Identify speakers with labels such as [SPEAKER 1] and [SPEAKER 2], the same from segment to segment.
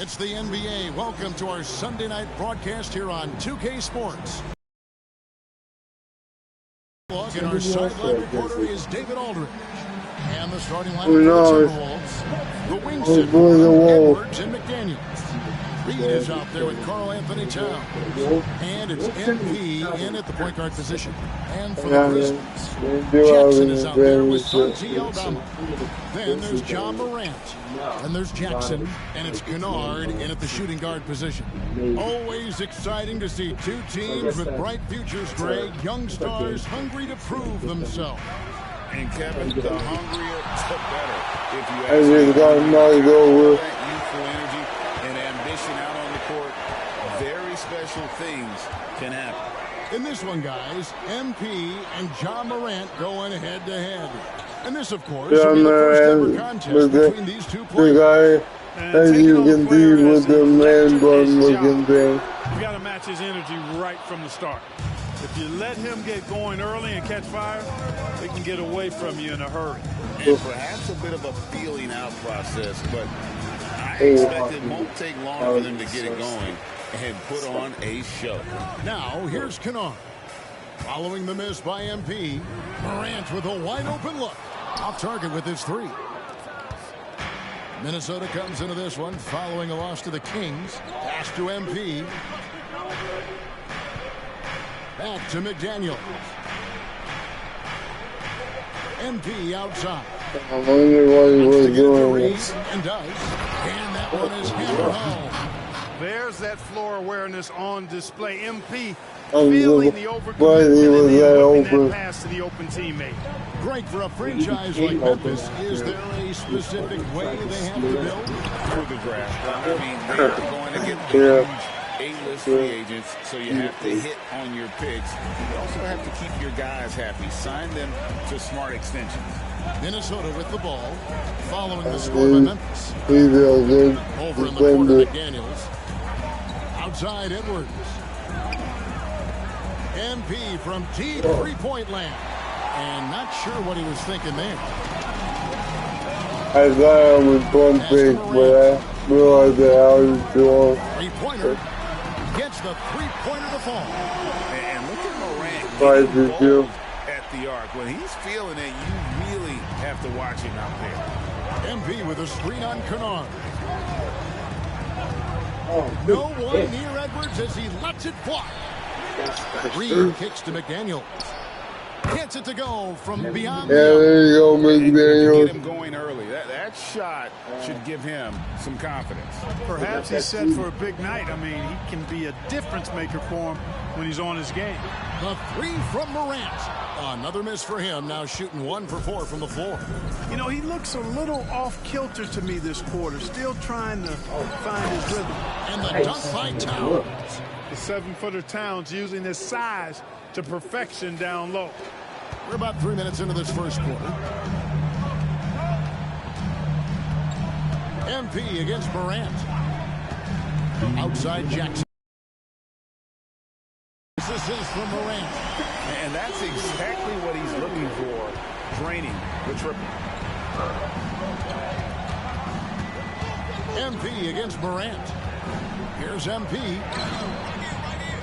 [SPEAKER 1] It's the NBA. Welcome to our Sunday night broadcast here on 2K Sports. And our sideline reporter is David Aldridge. And the starting lineup for the Timberwolves, the wing Edwards and McDaniels. Reed is out there with Karl Anthony Towns. And it's MP in at the point guard position. And for the Grizzlies, Jackson is out there with Santi Aldama. Then there's John Morant. And there's Jackson. And it's Kennard in at the shooting guard position. Always exciting to see two teams with bright futures, Greg. Young stars hungry to prove themselves.
[SPEAKER 2] And Kevin, the hungrier, the better. If you ask me, youthful energy and ambition out on the court, very special things can happen.
[SPEAKER 1] In this one, guys, MP and John Morant going head-to-head. And this, of course, will be the first ever contest between these two players.
[SPEAKER 3] As you can see with the man bun looking thing.
[SPEAKER 4] You got to match his energy right from the start. If you let him get going early and catch fire, they can get away from you in a hurry.
[SPEAKER 2] And perhaps a bit of a feeling out process, but I expect it won't take long for them to get it going and put on a show.
[SPEAKER 1] Now, here's Kennard. Following the miss by MP, Morant with a wide-open look. Off target with his three. Minnesota comes into this one following a loss to the Kings. Pass to MP. Back to McDaniel. MP outside.
[SPEAKER 3] I wonder what he was doing.
[SPEAKER 1] And does. And that one is hammered home.
[SPEAKER 4] There's that floor awareness on display. MP feeling the overcommitment pass to the open teammate.
[SPEAKER 1] Great for a franchise like Memphis. Is there a specific way they have to build?
[SPEAKER 2] Through the draft. I mean, they're going to get huge A-list free agents, so you have to hit on your picks. You also have to keep your guys happy. Sign them to smart extensions.
[SPEAKER 1] Minnesota with the ball, following the score by Memphis. Over in the corner, McDaniels. Outside, Edwards. MP from deep three-point land. And not sure what he was thinking there.
[SPEAKER 3] I thought I was going big, but I realized that I was doing.
[SPEAKER 1] Three-pointer gets the three-pointer to fall.
[SPEAKER 2] And look at Morant getting bold at the arc. When he's feeling it, you really have to watch him out there.
[SPEAKER 1] MP with a screen on Kennard. No one near Edwards as he lets it fly. Reed kicks to McDaniels. Gets it to go from beyond the arc.
[SPEAKER 3] There you go, McDaniels.
[SPEAKER 2] Get him going early. That shot should give him some confidence.
[SPEAKER 4] Perhaps he's set for a big night. I mean, he can be a difference maker for him when he's on his game.
[SPEAKER 1] The three from Morant. Another miss for him. Now shooting 1 for 4 from the floor.
[SPEAKER 4] You know, he looks a little off kilter to me this quarter. Still trying to find his rhythm.
[SPEAKER 1] And the dunk by Towns.
[SPEAKER 4] The 7-footer Towns using his size to perfection down low.
[SPEAKER 1] We're about 3 minutes into this first quarter. MP against Morant. Outside Jackson. This is from Morant.
[SPEAKER 2] And that's exactly what he's looking for. Draining the triple.
[SPEAKER 1] MP against Morant. Here's MP.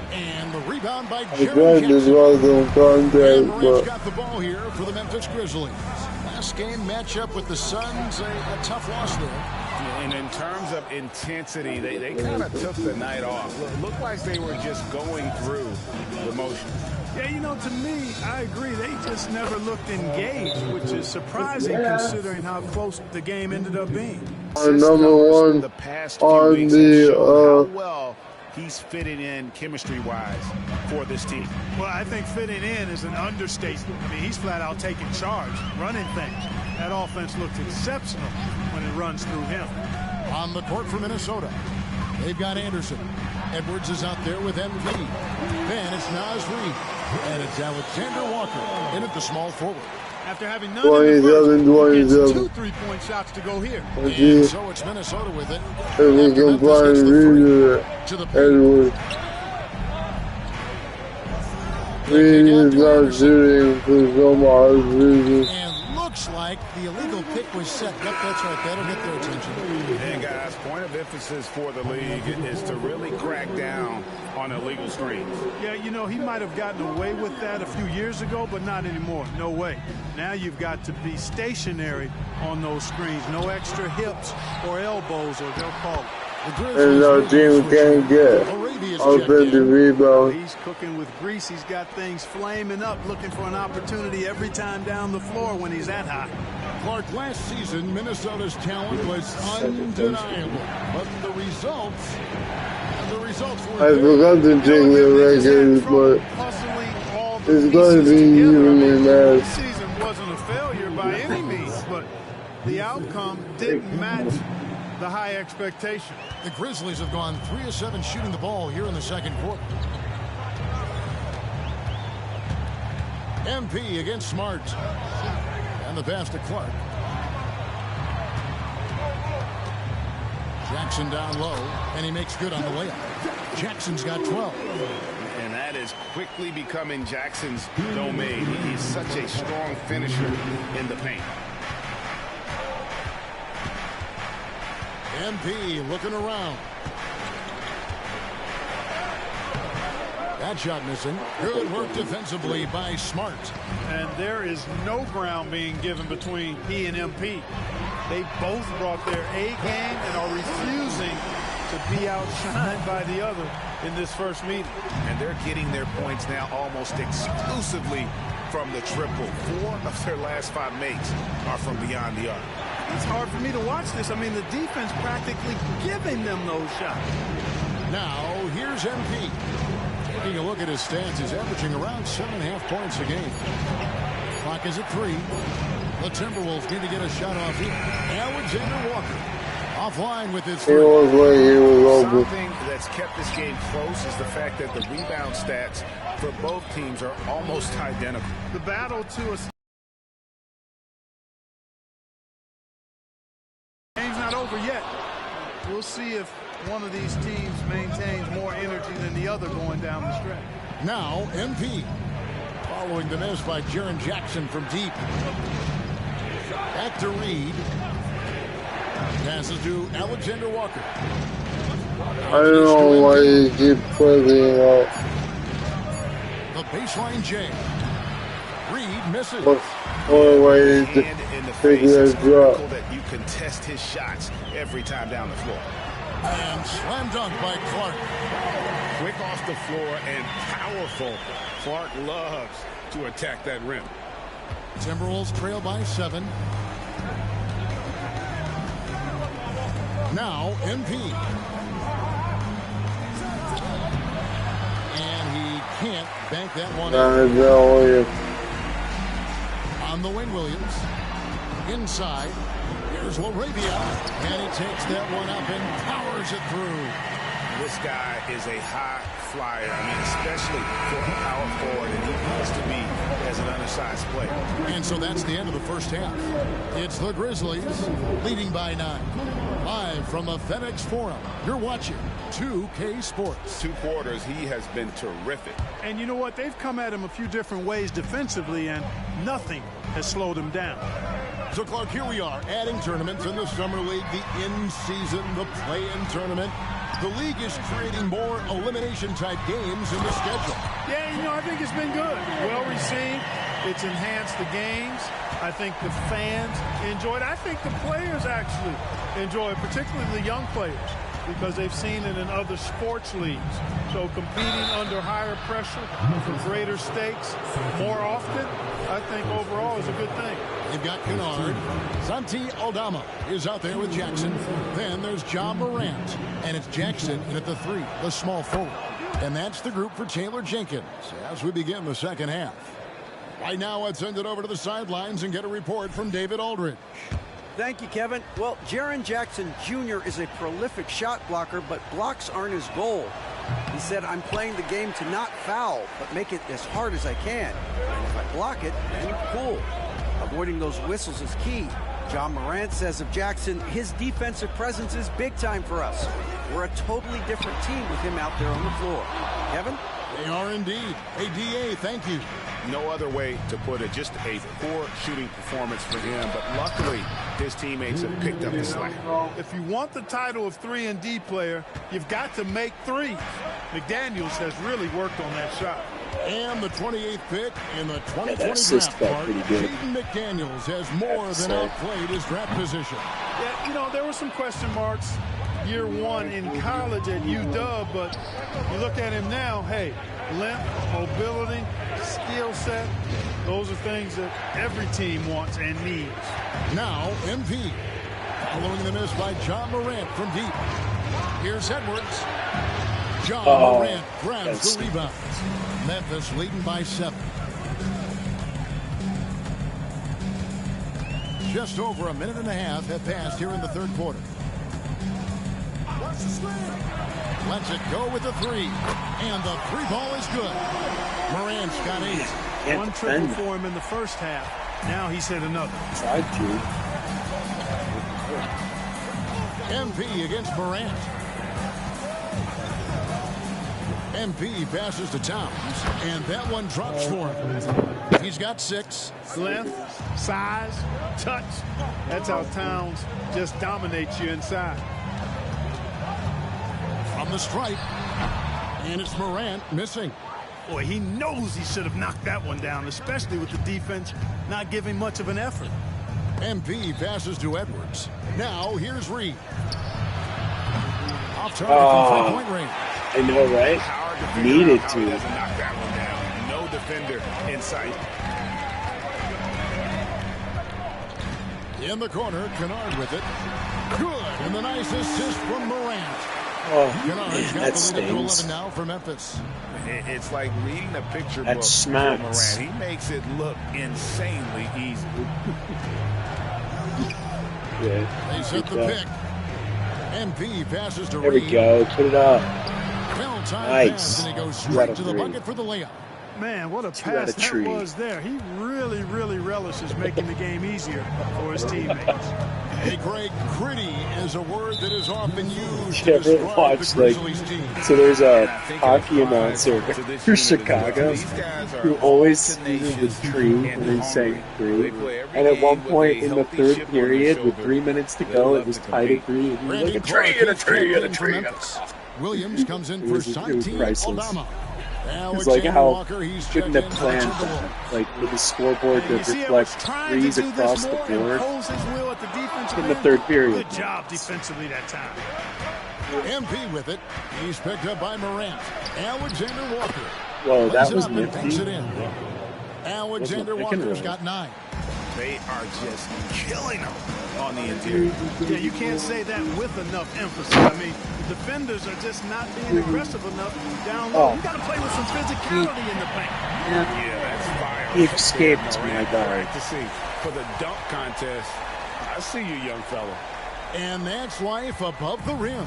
[SPEAKER 1] And the rebound by Jerry Jackson. And Morant's got the ball here for the Memphis Grizzlies. Last game matchup with the Suns, a tough loss there.
[SPEAKER 2] And in terms of intensity, they kind of took the night off. Looked like they were just going through the motions.
[SPEAKER 4] Yeah, you know, to me, I agree. They just never looked engaged, which is surprising considering how close the game ended up being.
[SPEAKER 3] Number one
[SPEAKER 2] the past few weeks how well he's fitting in chemistry-wise for this team.
[SPEAKER 4] Well, I think fitting in is an understatement. I mean, he's flat out taking charge, running things. That offense looks exceptional when it runs through him.
[SPEAKER 1] On the court for Minnesota, they've got Anderson. Edwards is out there with MP. Then it's Naz Reid. And it's Alexander Walker in at the small forward.
[SPEAKER 4] After having none in the first, two three-point shots to go here.
[SPEAKER 1] And so it's Minnesota with it.
[SPEAKER 3] And we can find to the Edwards. Reid is not shooting for some odd reason.
[SPEAKER 1] And looks like like the illegal pick was set. Yep, that's right. That'll get their attention.
[SPEAKER 2] And guys, point of emphasis for the league is to really crack down on illegal screens.
[SPEAKER 4] Yeah, you know, he might have gotten away with that a few years ago, but not anymore. No way. Now you've got to be stationary on those screens. No extra hips or elbows, or they'll call it.
[SPEAKER 3] And no team can't get offensive rebound.
[SPEAKER 4] He's cooking with grease. He's got things flaming up, looking for an opportunity every time down the floor when he's that high.
[SPEAKER 1] Clark, last season, Minnesota's talent was undeniable, but the results were
[SPEAKER 3] I forgot to check the records, but it's going to be evenly matched.
[SPEAKER 4] This season wasn't a failure by any means, but the outcome didn't match the high expectation.
[SPEAKER 1] The Grizzlies have gone 3 of 7 shooting the ball here in the second quarter. MP against Smart. And the pass to Clark. Jackson down low, and he makes good on the layup. Jackson's got 12.
[SPEAKER 2] And that is quickly becoming Jackson's domain. He's such a strong finisher in the paint.
[SPEAKER 1] MP looking around. That shot missing. Good work defensively by Smart.
[SPEAKER 4] And there is no ground being given between he and MP. They both brought their A game and are refusing to be outshined by the other in this first meeting.
[SPEAKER 2] And they're getting their points now almost exclusively from the triple. 4 of their last 5 makes are from beyond the arc.
[SPEAKER 4] It's hard for me to watch this. I mean, the defense practically giving them those shots.
[SPEAKER 1] Now, here's MP. Taking a look at his stats, he's averaging around 7.5 points a game. Clock is at 3. The Timberwolves need to get a shot off here. Alexander Walker offline with his 3.
[SPEAKER 2] Something that's kept this game close is the fact that the rebound stats for both teams are almost identical.
[SPEAKER 4] The battle to a game's not over yet. We'll see if one of these teams maintains more energy than the other going down the stretch.
[SPEAKER 1] Now, MP. Following the miss by Jaren Jackson from deep. Back to Reed. Passes to Alexander Walker.
[SPEAKER 3] I don't know why you keep putting out.
[SPEAKER 1] The baseline J. Reed misses.
[SPEAKER 3] One way to figure that drop.
[SPEAKER 2] That you contest his shots every time down the floor.
[SPEAKER 1] And slam dunk by Clark.
[SPEAKER 2] Quick off the floor and powerful. Clark loves to attack that rim.
[SPEAKER 1] Timberwolves trail by 7. Now MP. And he can't bank that one out. On the wing, Williams. Inside. Here's Laravia. And he takes that one up and powers it through.
[SPEAKER 2] This guy is a high flyer. I mean, especially for a power forward, and he wants to be as an undersized player.
[SPEAKER 1] And so that's the end of the first half. It's the Grizzlies leading by 9. Live from the FedEx Forum, you're watching 2K Sports.
[SPEAKER 2] 2 quarters, he has been terrific.
[SPEAKER 4] And you know what? They've come at him a few different ways defensively, and nothing has slowed him down.
[SPEAKER 1] So, Clark, here we are, adding tournaments in the Summer League, the in-season, the play-in tournament. The league is creating more elimination-type games in the schedule.
[SPEAKER 4] Yeah, you know, I think it's been good. Well received. It's enhanced the games. I think the fans enjoy it. I think the players actually enjoy it, particularly the young players, because they've seen it in other sports leagues. So competing under higher pressure for greater stakes more often, I think overall is a good thing.
[SPEAKER 1] They've got Kennard. Santi Aldama is out there with Jackson. Then there's John Morant. And it's Jackson in at the 3, the small forward. And that's the group for Taylor Jenkins as we begin the second half. Right now, let's send it over to the sidelines and get a report from David Aldridge.
[SPEAKER 5] Thank you, Kevin. Well, Jaren Jackson Jr. is a prolific shot blocker, but blocks aren't his goal. He said, I'm playing the game to not foul, but make it as hard as I can. And if I block it, then cool. Avoiding those whistles is key. John Morant says of Jackson, his defensive presence is big time for us. We're a totally different team with him out there on the floor. Kevin?
[SPEAKER 1] They are indeed. Hey, DA, thank you.
[SPEAKER 2] No other way to put it. Just a poor shooting performance for him, but luckily his teammates have picked up the slack.
[SPEAKER 4] If you want the title of 3-and-D player, you've got to make threes. McDaniels has really worked on that shot.
[SPEAKER 1] And the 28th pick in the 2020 draft part, Jaden McDaniels has more than outplayed his draft position.
[SPEAKER 4] Yeah, you know, there were some question marks year one in college at UW, but you look at him now, hey, length, mobility, skill set, those are things that every team wants and needs.
[SPEAKER 1] Now, MP. Following the miss by John Morant from deep. Here's Edwards. John Morant grabs the rebound. Memphis leading by 7. Just over a minute and a half have passed here in the third quarter. Lets it go with the 3. And the 3 ball is good. Morant's got 8.
[SPEAKER 4] One triple for him in the first half. Now he's hit another.
[SPEAKER 3] Tried to.
[SPEAKER 1] MP against Morant. MP passes to Towns, and that one drops for him. He's got 6.
[SPEAKER 4] Length, size, touch. That's how Towns just dominates you inside.
[SPEAKER 1] From the stripe, and it's Morant missing.
[SPEAKER 4] Boy, he knows he should have knocked that one down, especially with the defense not giving much of an effort.
[SPEAKER 1] MP passes to Edwards. Now here's Reed. Off target from 3-point range.
[SPEAKER 3] I know, right? Needed to.
[SPEAKER 2] Knock that one down. No defender in sight.
[SPEAKER 1] In the corner, Kennard with it. Good, and the nice assist from Morant.
[SPEAKER 3] Oh,
[SPEAKER 1] Kennard's got
[SPEAKER 3] that
[SPEAKER 1] the lead to
[SPEAKER 3] stings.
[SPEAKER 1] 11 now for Memphis.
[SPEAKER 2] It's like reading a picture
[SPEAKER 3] That
[SPEAKER 2] book
[SPEAKER 3] smacks.
[SPEAKER 2] for Morant. He makes it look insanely easy.
[SPEAKER 3] Yeah.
[SPEAKER 1] They set the pick. MP passes to
[SPEAKER 3] There
[SPEAKER 1] Reed.
[SPEAKER 3] we go. Put it up.
[SPEAKER 1] Well timed
[SPEAKER 3] Nice.
[SPEAKER 1] pass, and he goes
[SPEAKER 3] 2 out
[SPEAKER 1] straight
[SPEAKER 3] of
[SPEAKER 1] to the
[SPEAKER 3] 3.
[SPEAKER 1] bucket for the layup.
[SPEAKER 4] Man, what a
[SPEAKER 3] 2 out
[SPEAKER 4] pass
[SPEAKER 3] of
[SPEAKER 4] that
[SPEAKER 3] tree.
[SPEAKER 4] was there. He really, really relishes making the game easier for his teammates.
[SPEAKER 1] Hey, Greg, gritty is a word that is often used
[SPEAKER 3] You
[SPEAKER 1] to
[SPEAKER 3] ever
[SPEAKER 1] describe
[SPEAKER 3] watch,
[SPEAKER 1] the
[SPEAKER 3] like,
[SPEAKER 1] Grizzlies team.
[SPEAKER 3] so there's a hockey announcer for Chicago who always uses the tree when they sang 3. And at one point in the third period, with 3 minutes to go, it was tied at 3. And he was like, a tree and a tree and a tree.
[SPEAKER 1] Williams comes in for
[SPEAKER 3] It was
[SPEAKER 1] Santi
[SPEAKER 3] priceless.
[SPEAKER 1] Aldama.
[SPEAKER 3] It's like how
[SPEAKER 1] Walker, he's
[SPEAKER 3] couldn't
[SPEAKER 1] checked
[SPEAKER 3] have
[SPEAKER 1] in
[SPEAKER 3] planned
[SPEAKER 1] for the
[SPEAKER 3] that, like with the scoreboard
[SPEAKER 4] You
[SPEAKER 3] that
[SPEAKER 4] see
[SPEAKER 3] reflects
[SPEAKER 4] Edwards trying
[SPEAKER 3] threes
[SPEAKER 4] to do
[SPEAKER 3] across
[SPEAKER 4] this
[SPEAKER 3] the
[SPEAKER 4] more and
[SPEAKER 3] board
[SPEAKER 4] impose his will at the defensive
[SPEAKER 3] in the
[SPEAKER 4] end.
[SPEAKER 3] third period.
[SPEAKER 4] Good job defensively that time.
[SPEAKER 1] MP with it. He's picked up by Morant. Alexander Walker.
[SPEAKER 3] Whoa, that
[SPEAKER 1] Lays it
[SPEAKER 3] was
[SPEAKER 1] up and
[SPEAKER 3] nifty.
[SPEAKER 1] banks it in. Alexander
[SPEAKER 3] Wasn't
[SPEAKER 1] Walker's
[SPEAKER 3] thinking
[SPEAKER 1] got 9.
[SPEAKER 2] They are just killing them on the interior.
[SPEAKER 4] Yeah, you can't say that with enough emphasis. I mean, the defenders are just not being aggressive enough down low. You got to play with some physicality in the paint.
[SPEAKER 2] Yeah, that's fire.
[SPEAKER 3] He escaped my
[SPEAKER 2] Great
[SPEAKER 3] guard.
[SPEAKER 2] to see. For the dunk contest, I see you, young fella.
[SPEAKER 1] And that's life above the rim.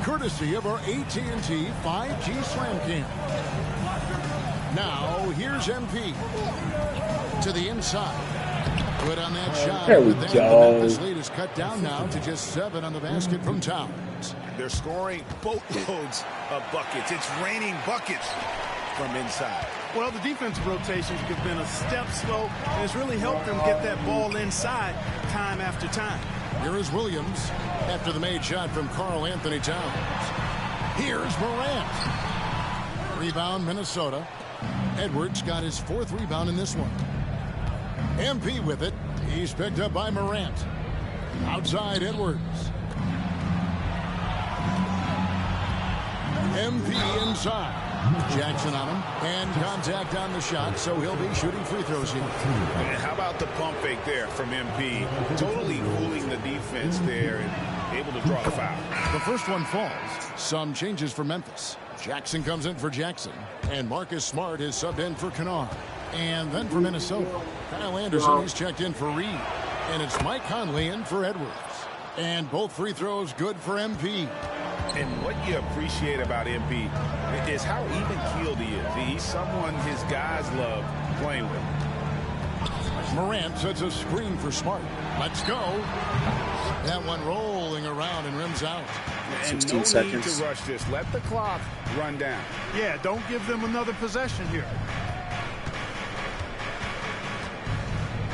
[SPEAKER 1] Courtesy of our AT&T 5G Slam Cam. Now, here's MP. To the inside. Good on that shot.
[SPEAKER 3] There we
[SPEAKER 1] But then
[SPEAKER 3] go.
[SPEAKER 1] The Memphis lead is cut down now to just 7 on the basket from Towns.
[SPEAKER 2] They're scoring boatloads of buckets. It's raining buckets from inside.
[SPEAKER 4] Well, the defensive rotations have been a step slow, and it's really helped them get that ball inside time after time.
[SPEAKER 1] Here is Williams after the made shot from Karl Anthony Towns. Here's Morant. Rebound, Minnesota. Edwards got his 4th rebound in this one. MP with it. He's picked up by Morant. Outside Edwards. MP inside. Jackson on him. And contact on the shot, so he'll be shooting free throws here.
[SPEAKER 2] And how about the pump fake there from MP? Totally fooling the defense there and able to draw the foul.
[SPEAKER 1] The first one falls. Some changes for Memphis. Jackson comes in for Jackson. And Marcus Smart is subbed in for Kennard. And then for Minnesota, Kyle Anderson is checked in for Reed. And it's Mike Conley in for Edwards. And both free throws good for MP.
[SPEAKER 2] And what you appreciate about MP is how even-keeled he is. He's someone his guys love playing with.
[SPEAKER 1] Morant sets a screen for Smart. Let's go. That one rolling around and rims out.
[SPEAKER 2] And
[SPEAKER 3] 16
[SPEAKER 2] no
[SPEAKER 3] seconds.
[SPEAKER 2] need to rush this. Let the clock run down.
[SPEAKER 4] Yeah, don't give them another possession here.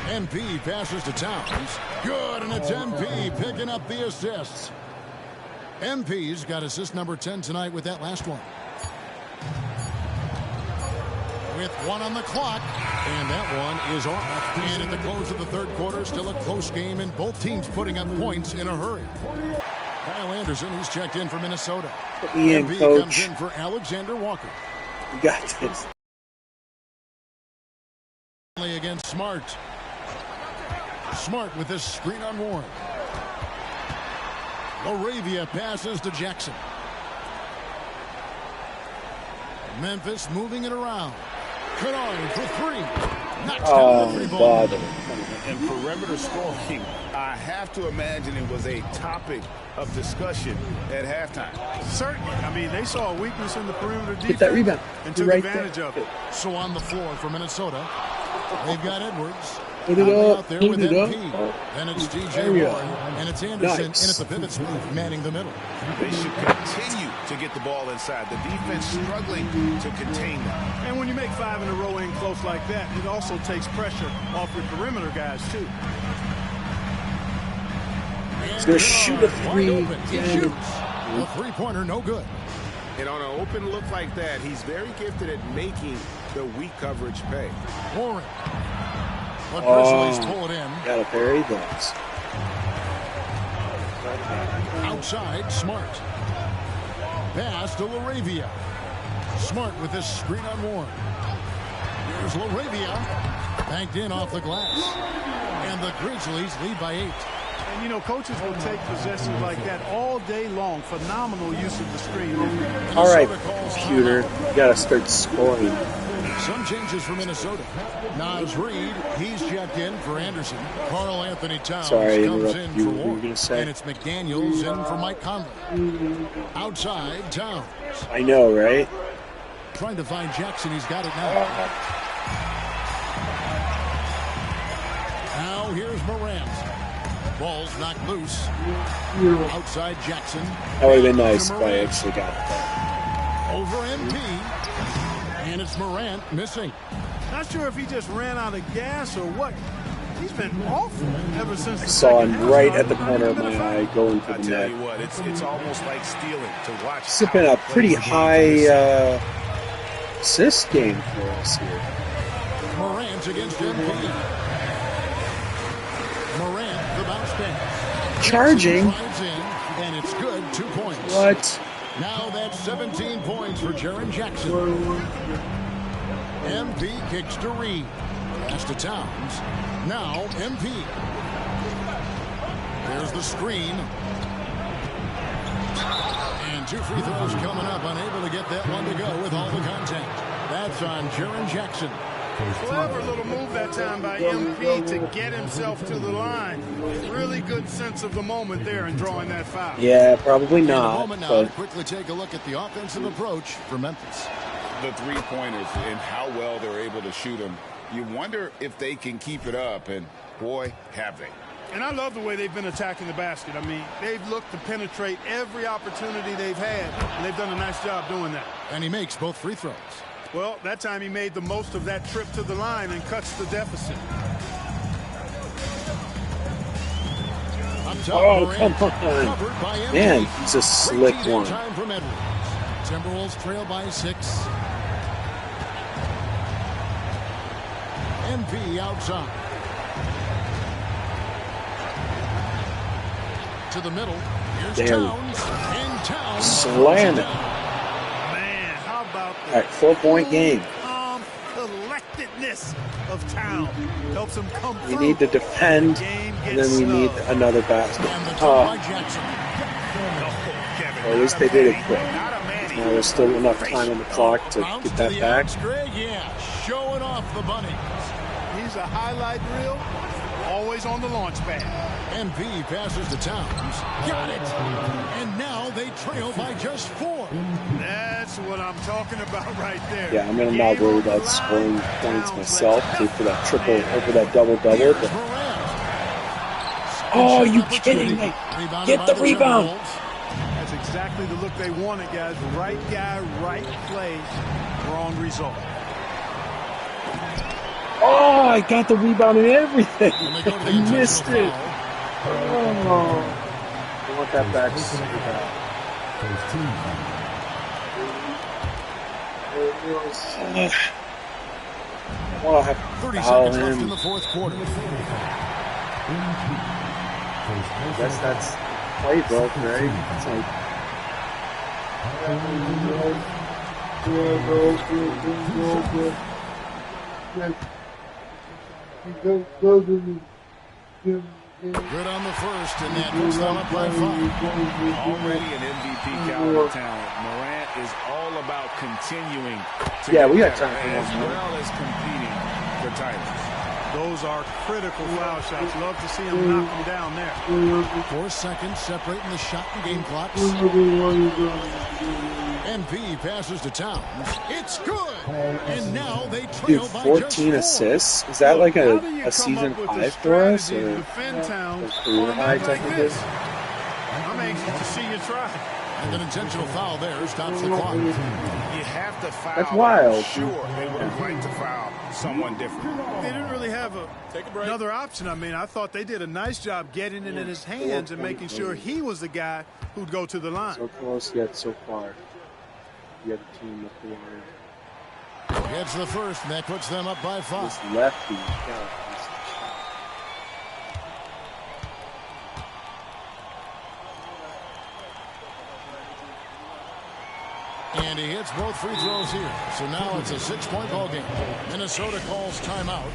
[SPEAKER 1] MP passes to Towns. Good, and it's MP picking up the assists. MP's got assist number 10 tonight with that last one. With 1 on the clock, and that one is off. And at the close of the third quarter, still a close game, and both teams putting up points in a hurry. Kyle Anderson, he's checked in for Minnesota. MP comes in for Alexander Walker.
[SPEAKER 3] You got this.
[SPEAKER 1] Against Smart. Smart with this screen on Warren. Laravia passes to Jackson. Memphis moving it around. Kennard for 3. Knocks down the 3 ball.
[SPEAKER 2] And perimeter scoring, I have to imagine it was a topic of discussion at halftime.
[SPEAKER 4] Certainly. I mean, they saw a weakness in the perimeter defense.
[SPEAKER 3] Get that rebound.
[SPEAKER 4] And took advantage of it.
[SPEAKER 1] So on the floor for Minnesota, they've got Edwards.
[SPEAKER 3] Put it up.
[SPEAKER 1] Out there
[SPEAKER 3] Put
[SPEAKER 1] with
[SPEAKER 3] it up.
[SPEAKER 1] MP. And it's DJ Warren. And it's Anderson in at the pivot spot, manning the middle.
[SPEAKER 2] They should continue to get the ball inside. The defense struggling to contain them.
[SPEAKER 4] And when you make 5 in a row in close like that, it also takes pressure off your perimeter guys, too.
[SPEAKER 3] He's going to shoot a 3.
[SPEAKER 1] The three-pointer, no good.
[SPEAKER 2] And on an open look like that, he's very gifted at making the weak coverage pay.
[SPEAKER 1] Warren. But Grizzlies pull it in.
[SPEAKER 3] Got to bury those.
[SPEAKER 1] Outside, Smart. Pass to Laravia. Smart with this screen on Warren. Here's Laravia. Banked in off the glass. And the Grizzlies lead by 8.
[SPEAKER 4] And, you know, coaches will take possessions like that all day long. Phenomenal use of the screen.
[SPEAKER 3] All right, computer. You got to start scoring.
[SPEAKER 1] Some changes for Minnesota. Naz Reid, he's checked in for Anderson. Carl Anthony Towns comes in for Warren. And it's McDaniels in for Mike Conley. Outside, Towns.
[SPEAKER 3] I know, right?
[SPEAKER 1] Trying to find Jackson. He's got it now. Now here's Morant. Ball's knocked loose. Outside Jackson.
[SPEAKER 3] That would have been nice if I actually got that.
[SPEAKER 1] Over MP. And it's Morant missing.
[SPEAKER 4] Not sure if he just ran out of gas or what. He's been awful ever since.
[SPEAKER 3] I saw him right at the corner of my eye going for the net.
[SPEAKER 2] I tell you what, it's almost like stealing to watch.
[SPEAKER 3] It's been a pretty high assist game for us here.
[SPEAKER 1] Morant against MP. Morant, the bounce pass.
[SPEAKER 3] Charging.
[SPEAKER 1] And it's good, 2 points.
[SPEAKER 3] What?
[SPEAKER 1] Now that's 17 points for Jaren Jackson. MP kicks to Reed. Pass to Towns. Now MP. There's the screen. And 2 free throws coming up. Unable to get that one to go with all the contact. That's on Jaren Jackson.
[SPEAKER 4] Clever little move that time by MP to get himself to the line. Really good sense of the moment there in drawing that foul.
[SPEAKER 3] Yeah, probably not.
[SPEAKER 1] In a moment now, to quickly take a look at the offensive approach for Memphis.
[SPEAKER 2] The three-pointers and how well they're able to shoot them. You wonder if they can keep it up, and boy, have they.
[SPEAKER 4] And I love the way they've been attacking the basket. I mean, they've looked to penetrate every opportunity they've had, and they've done a nice job doing that.
[SPEAKER 1] And he makes both free throws.
[SPEAKER 4] Well, that time he made the most of that trip to the line and cuts the deficit.
[SPEAKER 3] Oh, come on. Man, he's a slick one.
[SPEAKER 1] Time from Edwards. Timberwolves trail by 6. MP outside. To the middle. Here's Towns. And Towns.
[SPEAKER 3] Slam it.
[SPEAKER 4] Man, how about
[SPEAKER 3] all right, 4-point game.
[SPEAKER 4] Collectedness of Towns helps him come through.
[SPEAKER 3] We need to defend, and then we need another basket. Or at least they did it quick. Now there's still enough time on the clock to get that back.
[SPEAKER 1] Yeah, showing off the bunny.
[SPEAKER 4] He's a highlight reel, always on the launch pad.
[SPEAKER 1] MP passes to Towns. Got it. And now they trail by just 4.
[SPEAKER 4] That's what what I'm talking about right there.
[SPEAKER 3] Yeah, I'm not worried about scoring points myself for that triple over that double-double. But... Oh, you kidding me? Get the rebound.
[SPEAKER 4] That's exactly the look they wanted, guys. Right guy, right play, wrong result.
[SPEAKER 3] Oh, I got the rebound and everything. I missed it. Oh, I want that back super bad. I want to have
[SPEAKER 1] 30 seconds left in the fourth quarter.
[SPEAKER 3] I guess that's playbook, right? It's like.
[SPEAKER 1] Good on the first, and that puts them up by 5.
[SPEAKER 2] Already an MVP caliber talent. Morant is all about continuing to
[SPEAKER 3] get we got time for
[SPEAKER 2] as well as competing for titles.
[SPEAKER 4] Those are critical foul shots. Love to see him knock them down there.
[SPEAKER 1] 4 seconds separating the shot and game clocks. MP passes to Towns. It's good. And now they trail by
[SPEAKER 3] 14 assists. Is that like a season high for us, or
[SPEAKER 4] a
[SPEAKER 3] career high technically?
[SPEAKER 4] I'm anxious to see you try.
[SPEAKER 1] And an intentional foul there stops the clock.
[SPEAKER 2] You have to foul.
[SPEAKER 3] That's wild.
[SPEAKER 2] Sure, they would have liked to foul someone different.
[SPEAKER 4] They didn't really have another option. I mean, I thought they did a nice job getting it in his hands and making sure he was the guy who'd go to the line.
[SPEAKER 3] So close yet so far. The other team up the line.
[SPEAKER 1] Gets the first, and that puts them up by 5.
[SPEAKER 3] This lefty.
[SPEAKER 1] And he hits both free throws here. So now it's a 6-point ball game. Minnesota calls timeout.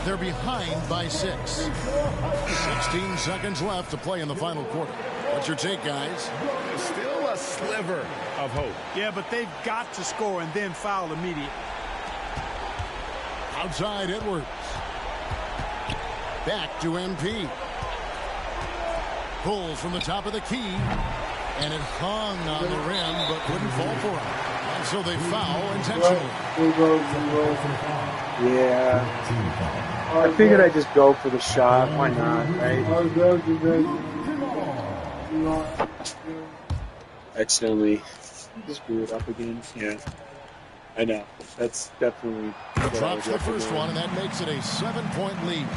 [SPEAKER 1] They're behind by 6. 16 seconds left to play in the final quarter. What's your take, guys?
[SPEAKER 2] There's still a sliver of hope.
[SPEAKER 4] Yeah, but they've got to score and then foul immediately.
[SPEAKER 1] Outside Edwards. Back to MP. Pulls from the top of the key. And it hung on the rim, but wouldn't fall for him. And so they foul intentionally.
[SPEAKER 3] Yeah. I figured I'd just go for the shot. Why not, right? Accidentally screw it up again. Yeah. I know. That's definitely...
[SPEAKER 1] Drops the first one, and that makes it a 7-point lead.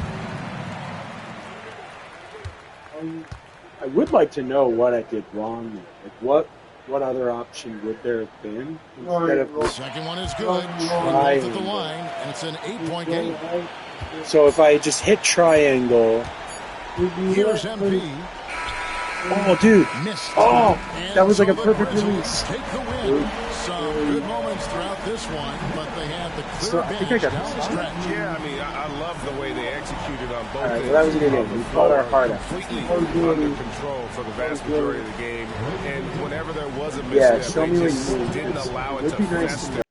[SPEAKER 3] I would like to know what I did wrong. Like what other option would there have been instead of
[SPEAKER 1] the second one is good. Both at the line, and it's an 8-point game.
[SPEAKER 3] So if I just hit triangle,
[SPEAKER 1] here's MP.
[SPEAKER 3] Oh, dude!
[SPEAKER 1] Missed.
[SPEAKER 3] Oh, that was like a perfect release.
[SPEAKER 1] Take the win. Some good moments throughout this one, but they had the clear advantage down the stretch.
[SPEAKER 2] Yeah, I mean, I love the way they executed on both.
[SPEAKER 3] All right, well, that was a good game. We fought our heart out.
[SPEAKER 2] Completely under control for the vast majority of the game, and whenever there was a misstep, they just didn't allow it to fester.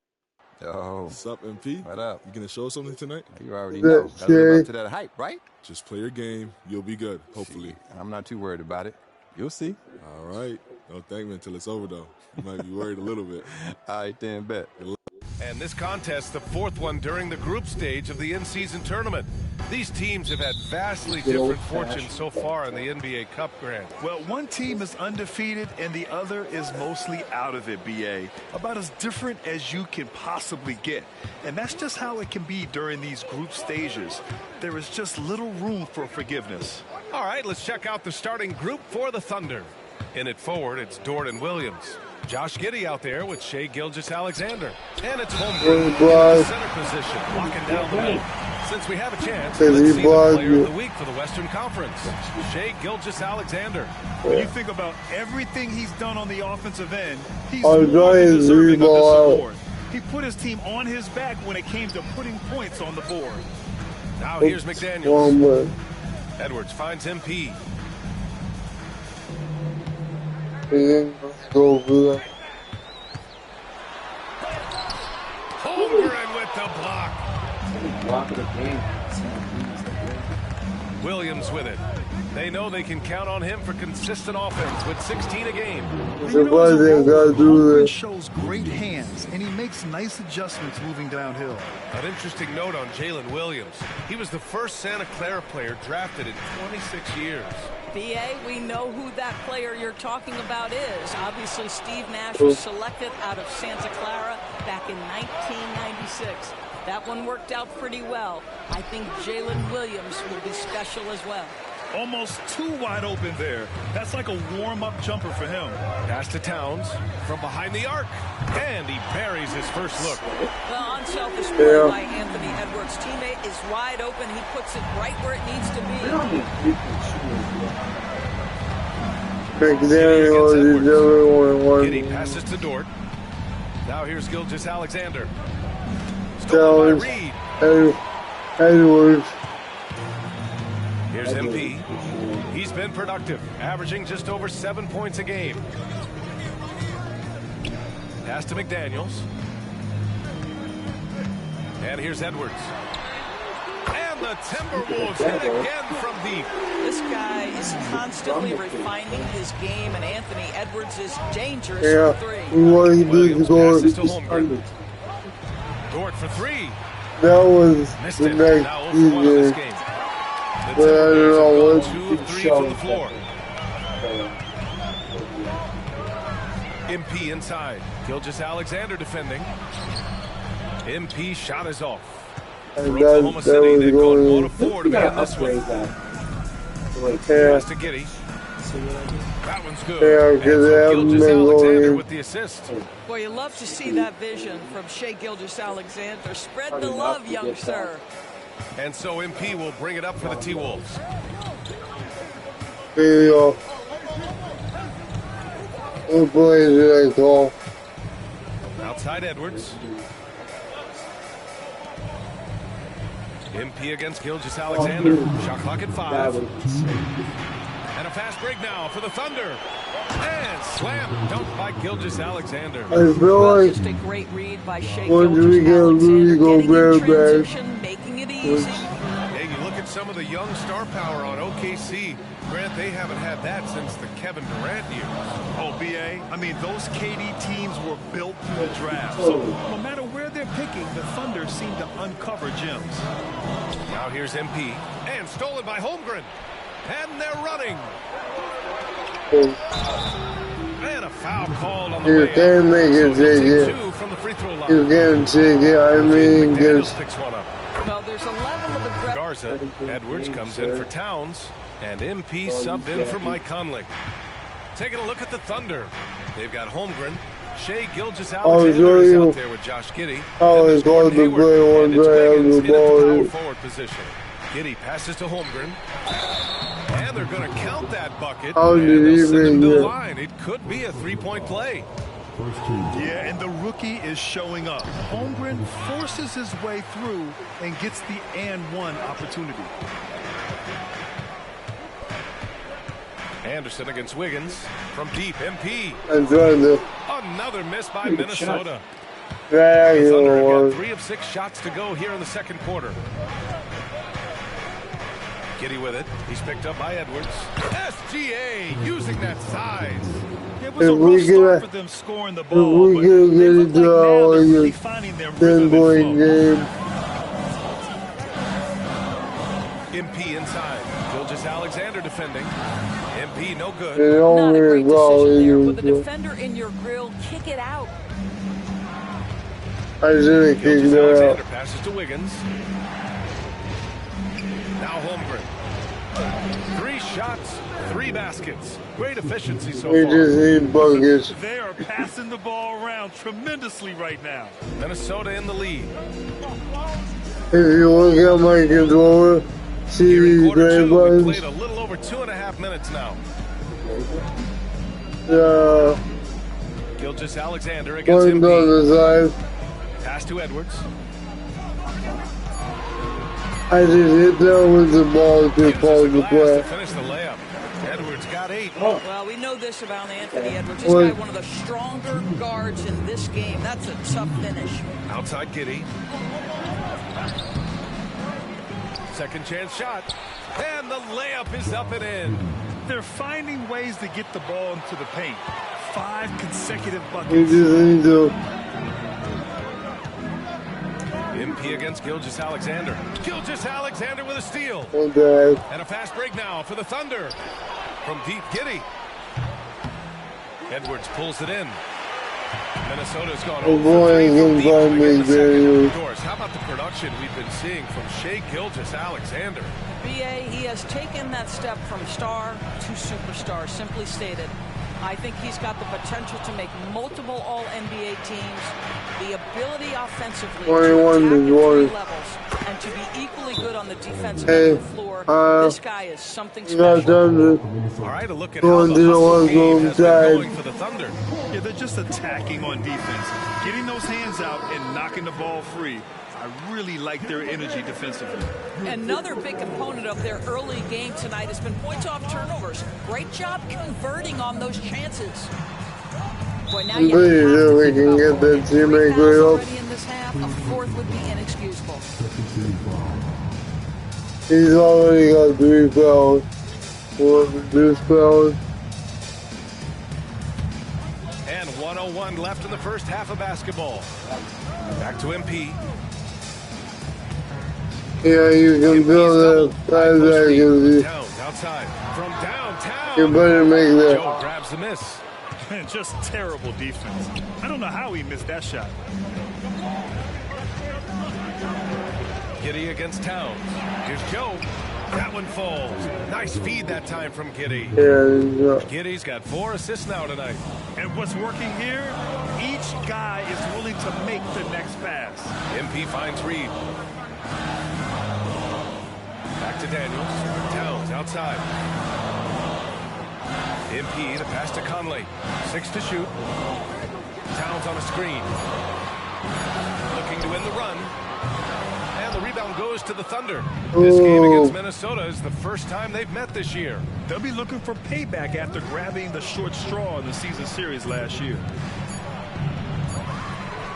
[SPEAKER 6] Yo.
[SPEAKER 7] What's up, MP?
[SPEAKER 6] What up?
[SPEAKER 7] You gonna show something tonight?
[SPEAKER 6] You already know. Gotta live up to that hype, right?
[SPEAKER 7] Just play your game. You'll be good, hopefully.
[SPEAKER 6] I'm not too worried about it. You'll see.
[SPEAKER 7] All right. Don't thank me until it's over, though. You might be worried a little bit.
[SPEAKER 6] All right, then, bet.
[SPEAKER 8] And this contest, the 4th one during the group stage of the in-season tournament. These teams have had vastly different fortunes so far in the NBA Cup Grand.
[SPEAKER 9] Well, one team is undefeated and the other is mostly out of it, BA. About as different as you can possibly get. And that's just how it can be during these group stages. There is just little room for forgiveness.
[SPEAKER 8] All right, let's check out the starting group for the Thunder. In it forward, it's Jordan Williams. Josh Giddey out there with Shai Gilgeous-Alexander. And it's Holmgren in the center position, locking down the middle. Since we have a chance, let's see the player of the week for the Western Conference, Shai Gilgeous-Alexander.
[SPEAKER 9] When you think about everything he's done on the offensive end, he's more than deserving of this award. He put his team on his back when it came to putting points on the board.
[SPEAKER 8] Now here's McDaniels. Edwards finds MP.
[SPEAKER 1] Go
[SPEAKER 8] Holmgren with the block.
[SPEAKER 3] Block of the game.
[SPEAKER 8] Williams with it. They know they can count on him for consistent offense with 16 a game.
[SPEAKER 9] Holmgren shows great hands, and he makes nice adjustments moving downhill.
[SPEAKER 8] An interesting note on Jalen Williams. He was the first Santa Clara player drafted in 26 years.
[SPEAKER 10] B.A., we know who that player you're talking about is. Obviously, Steve Nash was selected out of Santa Clara back in 1996. That one worked out pretty well. I think Jalen Williams will be special as well.
[SPEAKER 9] Almost too wide open there. That's like a warm-up jumper for him.
[SPEAKER 8] Pass to Towns from behind the arc. And he buries his first look.
[SPEAKER 10] Well, unselfish play by Anthony Edwards' teammate is wide open. He puts it right where it needs to
[SPEAKER 1] be.
[SPEAKER 8] Giddy passes to Dort. Now here's Gilgeous-Alexander. Stolen by Reed.
[SPEAKER 1] Edwards.
[SPEAKER 8] Here's MP. He's been productive, averaging just over 7 points a game. Pass to McDaniels. And here's Edwards. And the Timberwolves hit again from deep.
[SPEAKER 10] This guy is constantly refining his game, and Anthony Edwards is dangerous from three.
[SPEAKER 8] Williams passes to Holmgren. Dort for three.
[SPEAKER 1] That was
[SPEAKER 8] missed
[SPEAKER 1] the
[SPEAKER 8] it.
[SPEAKER 1] next
[SPEAKER 8] Now 0 for 1 in this game. The Timberwolves have gone 2 of 3 from the floor. MP inside. Gilgeous-Alexander defending. MP shot is off. For Oklahoma City, they've gone 1 of 4 to begin this one. Pass to Giddy. That one's good. Gilgeous-Alexander with the assist.
[SPEAKER 10] Boy, you love to see that vision from Shai Gilgeous-Alexander. Spread the love, young sir.
[SPEAKER 8] And so MP will bring it up for the T-Wolves.
[SPEAKER 1] What play did I call?
[SPEAKER 8] Outside Edwards. MP against Gilgeous-Alexander. Shot clock at 5. And a fast break now for the Thunder. And slam dunk by Gilgeous-Alexander.
[SPEAKER 1] I feel like
[SPEAKER 10] just a great read by Shai
[SPEAKER 1] Gilgeous-Alexander,
[SPEAKER 10] making it easy.
[SPEAKER 8] Hey, you look at some of the young star power on OKC. Grant, they haven't had that since the Kevin Durant years.
[SPEAKER 9] Oh, B.A., I mean, those KD teams were built through the draft. So no matter where they're picking, the Thunder seem to uncover gems.
[SPEAKER 8] Now here's MP. And stolen by Holmgren. And they're running. And a foul called on the way out.
[SPEAKER 1] You make it,
[SPEAKER 8] so 2 from the free throw line.
[SPEAKER 1] You can take it. I mean,
[SPEAKER 8] picks one up.
[SPEAKER 10] Well, there's a level of aggressive.
[SPEAKER 8] Garza. Edwards comes in for Towns. And MP subbed in for Mike Conley. Taking a look at the Thunder. They've got Holmgren. Shai Gilgeous-Alexander is out there with Josh Giddy.
[SPEAKER 1] Oh, it's going to play one day on the ball.
[SPEAKER 8] Power forward position. Giddy passes to Holmgren. And they're going to count that bucket.
[SPEAKER 1] How
[SPEAKER 8] and
[SPEAKER 1] did
[SPEAKER 8] they'll
[SPEAKER 1] he
[SPEAKER 8] send him to the
[SPEAKER 1] make
[SPEAKER 8] line. It could be a three-point play.
[SPEAKER 9] Yeah, and the rookie is showing up. Holmgren forces his way through and gets the and one opportunity.
[SPEAKER 8] Anderson against Wiggins from deep. MP. Another miss by Minnesota. The Thunder have got 3 of 6 shots to go here in the second quarter. Giddy with it. He's picked up by Edwards. SGA using that size.
[SPEAKER 9] It was a rough start for them scoring the ball, but they look like now they're really finding their rhythm and flow.
[SPEAKER 8] MP inside. Gilgeous-Alexander defending. MP no good.
[SPEAKER 10] Not a great decision there. With the defender in your grill, kick it out.
[SPEAKER 8] Gilgeous-Alexander passes to Wiggins. Now Holmgren. 3 shots, 3 baskets. Great efficiency so far.
[SPEAKER 1] Just need buckets.
[SPEAKER 9] They are passing the ball around tremendously right now.
[SPEAKER 8] Minnesota in the lead.
[SPEAKER 1] If you look at my controller, see these gray buttons.
[SPEAKER 8] We played a little over 2.5 minutes now. Gilgeous-Alexander against
[SPEAKER 1] him.
[SPEAKER 8] Pass to Edwards.
[SPEAKER 1] I just hit that with the ball to fall the play.
[SPEAKER 8] To finish the layup. Edwards got 8.
[SPEAKER 10] Well, we know this about Anthony Edwards. This guy, one of the stronger guards in this game. That's a tough finish.
[SPEAKER 8] Outside Giddy. Second chance shot. And the layup is up and in.
[SPEAKER 9] They're finding ways to get the ball into the paint. 5 consecutive
[SPEAKER 1] We
[SPEAKER 9] buckets.
[SPEAKER 1] just need to.
[SPEAKER 8] MP against Gilgeous-Alexander. Gilgeous-Alexander with a steal.
[SPEAKER 1] Okay.
[SPEAKER 8] And a fast break now for the Thunder. From deep, Giddey. Edwards pulls it in. Minnesota's gone
[SPEAKER 1] Oh
[SPEAKER 8] over
[SPEAKER 1] boy,
[SPEAKER 8] 3 from
[SPEAKER 1] he's
[SPEAKER 8] deep
[SPEAKER 1] gonna
[SPEAKER 8] to begin the
[SPEAKER 1] find me,
[SPEAKER 8] second.
[SPEAKER 1] Daniel.
[SPEAKER 8] Doors. How about the production we've been seeing from Shai Gilgeous-Alexander?
[SPEAKER 10] BA, he has taken that step from star to superstar, simply stated. I think he's got the potential to make multiple All-NBA teams, the ability offensively to attack at 3 levels, and to be equally good on the defensive end of the floor. This guy is something special.
[SPEAKER 8] All right, a look at how the hustle game has been going for the Thunder.
[SPEAKER 9] Yeah, they're just attacking on defense, getting those hands out and knocking the ball free. I really like their energy defensively.
[SPEAKER 10] Another big component of their early game tonight has been points off turnovers. Great job converting on those chances. Boy, now you
[SPEAKER 1] Pretty sure we can get that teammate grade up.
[SPEAKER 10] already in this half. A fourth would be inexcusable.
[SPEAKER 1] He's already got 3 fouls. 4 reduced fouls.
[SPEAKER 8] And 1:01 left in the first half of basketball. Back to MP.
[SPEAKER 1] Yeah, you can build that 5 seconds.
[SPEAKER 8] Towns outside from downtown.
[SPEAKER 1] You better make that.
[SPEAKER 8] Joe grabs the miss.
[SPEAKER 9] Man, just terrible defense. I don't know how he missed that shot.
[SPEAKER 8] Giddey against Towns. Here's Joe. That one falls. Nice feed that time from Giddey.
[SPEAKER 1] Yeah.
[SPEAKER 8] Giddey's got 4 assists now tonight.
[SPEAKER 9] And what's working here? Each guy is willing to make the next pass.
[SPEAKER 8] MP finds Reed. Back to Daniels. Towns outside. MP, the pass to Conley. 6 to shoot. Towns on a screen. Looking to win the run. And the rebound goes to the Thunder. This game against Minnesota is the first time they've met this year.
[SPEAKER 9] They'll be looking for payback after grabbing the short straw in the season series last year.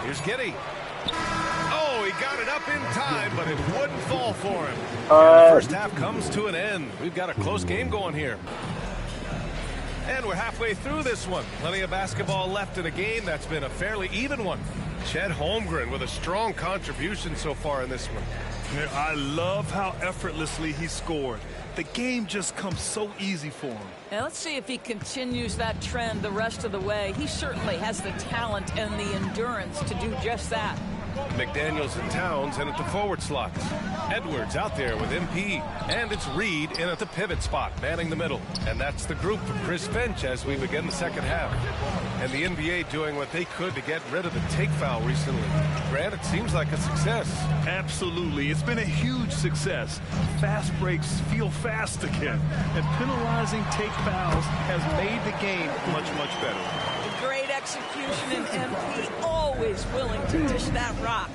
[SPEAKER 8] Here's Giddey. Oh, he got it up in time, but it wouldn't fall for him. And the first half comes to an end. We've got a close game going here. And we're halfway through this one. Plenty of basketball left in a game that's been a fairly even one. Chet Holmgren with a strong contribution so far in this one.
[SPEAKER 9] I love how effortlessly he scored. The game just comes so easy for him.
[SPEAKER 10] Now let's see if he continues that trend the rest of the way. He certainly has the talent and the endurance to do just that.
[SPEAKER 8] McDaniels and Towns in at the forward slots. Edwards out there with MP. And it's Reed in at the pivot spot, manning the middle. And that's the group for Chris Finch as we begin the second half. And the NBA doing what they could to get rid of the take foul recently. Grant, it seems like a success.
[SPEAKER 9] Absolutely. It's been a huge success. Fast breaks feel fast again. And penalizing take fouls has made the game much, much better.
[SPEAKER 10] Great execution, and MP always willing to dish that rock.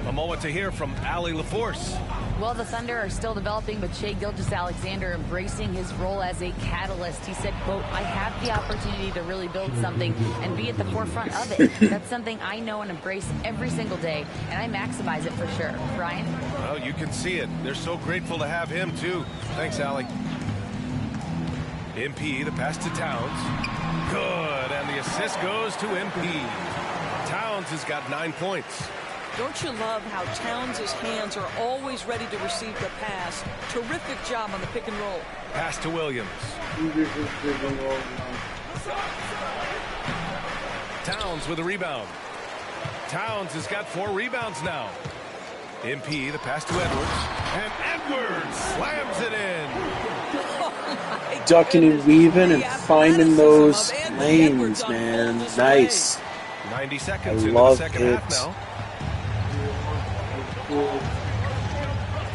[SPEAKER 8] A moment to hear from Allie LaForce.
[SPEAKER 11] Well, the Thunder are still developing, but Shai Gilgeous-Alexander embracing his role as a catalyst. He said, quote, I have the opportunity to really build something and be at the forefront of it. That's something I know and embrace every single day, and I maximize it for sure. Brian?
[SPEAKER 8] Well, you can see it. They're so grateful to have him, too. Thanks, Allie. MP, the pass to Towns. Good, and the assist goes to MP. Towns has got 9 points.
[SPEAKER 10] Don't you love how Towns' hands are always ready to receive the pass? Terrific job on the pick and roll.
[SPEAKER 8] Pass to Williams. Towns with a rebound. Towns has got 4 rebounds now. MP, the pass to Edwards. And Edwards slams it in.
[SPEAKER 3] Ducking and weaving and finding those lanes, man. Nice.
[SPEAKER 8] 90 seconds into the second half now.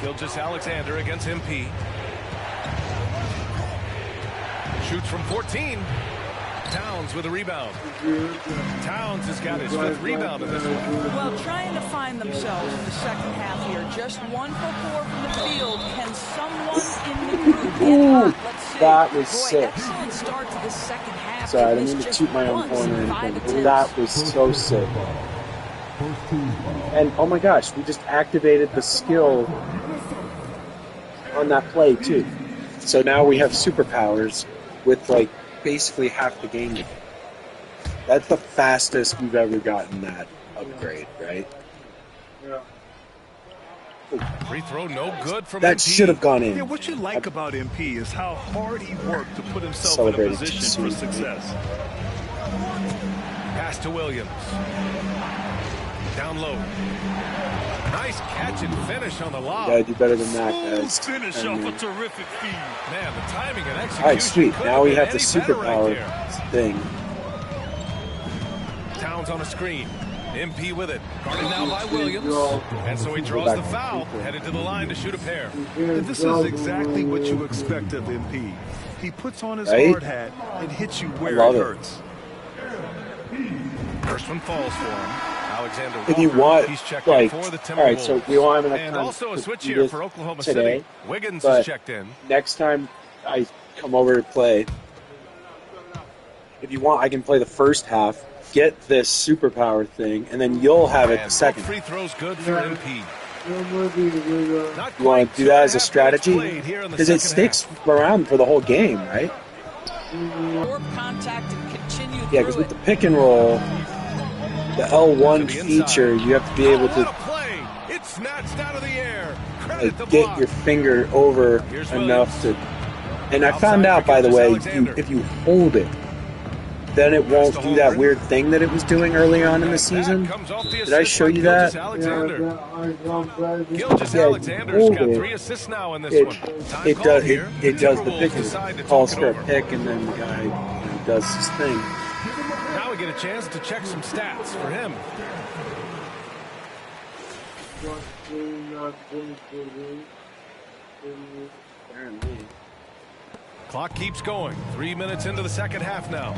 [SPEAKER 8] Gilgeous-Alexander against MP. Shoots from 14. Towns with a rebound. Towns has got his 5th rebound in this one.
[SPEAKER 10] Well, trying to find themselves in the second half here. Just 1 for 4 from the field. Can someone in the group get hot? Let's see.
[SPEAKER 3] That was
[SPEAKER 10] Boy,
[SPEAKER 3] sick.
[SPEAKER 10] excellent start to the second half.
[SPEAKER 3] Sorry, I didn't mean to toot my own horn or anything, but that was so sick. And oh my gosh, we just activated the skill on that play too. So now we have superpowers with like basically half the game. That's the fastest we've ever gotten that upgrade, right?
[SPEAKER 8] Yeah. Free throw no good from
[SPEAKER 3] that
[SPEAKER 8] MP.
[SPEAKER 3] should have gone in.
[SPEAKER 9] Yeah, what you like about MP is how hard he worked to put himself in a position for success.
[SPEAKER 8] Pass to Williams. Down low. Nice catch and finish on the lob.
[SPEAKER 3] Yeah, do better than that, guys.
[SPEAKER 9] Finish off a terrific feed.
[SPEAKER 8] Man, the timing and execution.
[SPEAKER 3] All right, sweet. Now we have the superpower thing.
[SPEAKER 8] Towns on a screen. MP with it. Guarded now by Williams. And so he draws the foul. Headed to the line to shoot a pair.
[SPEAKER 9] And this is exactly what you expect of MP. He puts on his hard hat and hits you where it hurts.
[SPEAKER 8] First one falls for him. Alexander
[SPEAKER 3] if you want,
[SPEAKER 8] he's checked
[SPEAKER 3] like,
[SPEAKER 8] for the
[SPEAKER 3] all right, so we won't have enough
[SPEAKER 8] and
[SPEAKER 3] time
[SPEAKER 8] also a
[SPEAKER 3] to
[SPEAKER 8] switch
[SPEAKER 3] do
[SPEAKER 8] here
[SPEAKER 3] this
[SPEAKER 8] for Oklahoma
[SPEAKER 3] today,
[SPEAKER 8] City. Wiggins
[SPEAKER 3] but
[SPEAKER 8] is checked in.
[SPEAKER 3] Next time I come over to play, if you want, I can play the first half, get this superpower thing, and then you'll have it the second.
[SPEAKER 8] Free throws good for MP.
[SPEAKER 3] You want to do that as a strategy? Because it sticks around for the whole game, right? Yeah, because with the pick and roll, the L1 feature, you have to be able to like, get your finger over enough to... And I found out, by the way, if you hold it, then it won't do that weird thing that it was doing early on in the season. Did I show you that?
[SPEAKER 8] Gilgeous Alexander's got 3 assists now in this one.
[SPEAKER 3] It does the pick. It calls for a pick, and then the guy does his thing.
[SPEAKER 8] Now we get a chance to check some stats for him. Clock keeps going. 3 minutes into the second half now.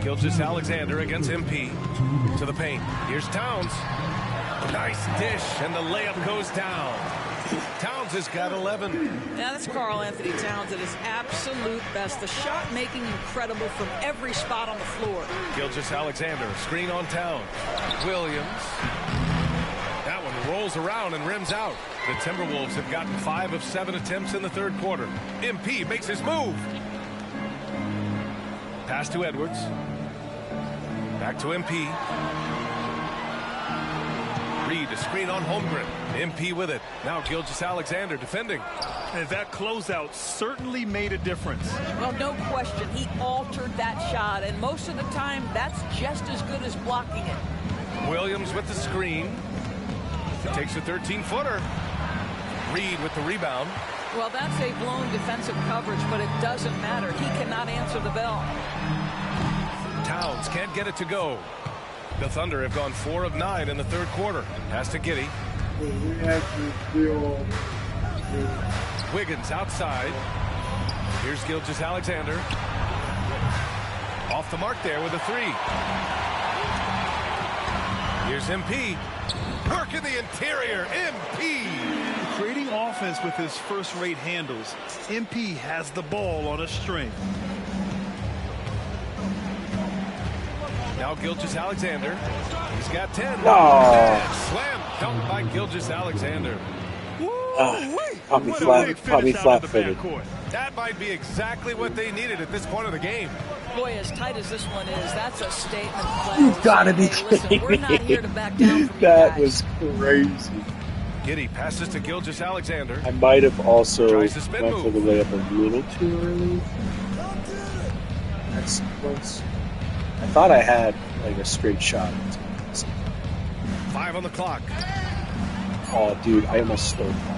[SPEAKER 8] Gilgeous Alexander against MP. To the paint. Here's Towns. Nice dish, and the layup goes down. Towns has got 11.
[SPEAKER 10] Now that's Karl Anthony Towns at his absolute best. The shot making incredible from every spot on the floor.
[SPEAKER 8] Gilgeous Alexander, screen on Towns. Williams. That one rolls around and rims out. The Timberwolves have gotten 5 of 7 attempts in the third quarter. MP makes his move. Pass to Edwards. Back to MP. Reed, a screen on Holmgren. MP with it. Now Gilgeous Alexander defending.
[SPEAKER 9] And that closeout certainly made a difference.
[SPEAKER 10] Well, no question. He altered that shot, and most of the time, that's just as good as blocking it.
[SPEAKER 8] Williams with the screen. He takes a 13-footer. Reed with the rebound.
[SPEAKER 10] Well, that's a blown defensive coverage, but it doesn't matter. He cannot answer the bell.
[SPEAKER 8] Towns can't get it to go. The Thunder have gone 4 of 9 in the third quarter. Pass to Giddey. Wiggins outside. Here's Gilgeous Alexander. Off the mark there with a 3. Here's MP. Work in the interior. MP.
[SPEAKER 9] Creating offense with his first-rate handles. MP has the ball on a string.
[SPEAKER 8] Now Gilgeous Alexander. He's got 10.
[SPEAKER 3] Oh.
[SPEAKER 8] Slam dunk by Gilgeous Alexander.
[SPEAKER 3] Caught me flat-footed.
[SPEAKER 8] That might be exactly what they needed at this point of the game.
[SPEAKER 10] Boy, as tight as this one is, that's a statement play.
[SPEAKER 3] You've got to be kidding
[SPEAKER 10] we're not here to back down from
[SPEAKER 3] That was crazy.
[SPEAKER 8] Giddey passes to Gilgeous Alexander.
[SPEAKER 3] I might have also went
[SPEAKER 8] to spin
[SPEAKER 3] for the layup a little too early. That sequence. I thought I had like a straight shot.
[SPEAKER 8] 5 on the clock.
[SPEAKER 3] Oh, dude, I almost stole that.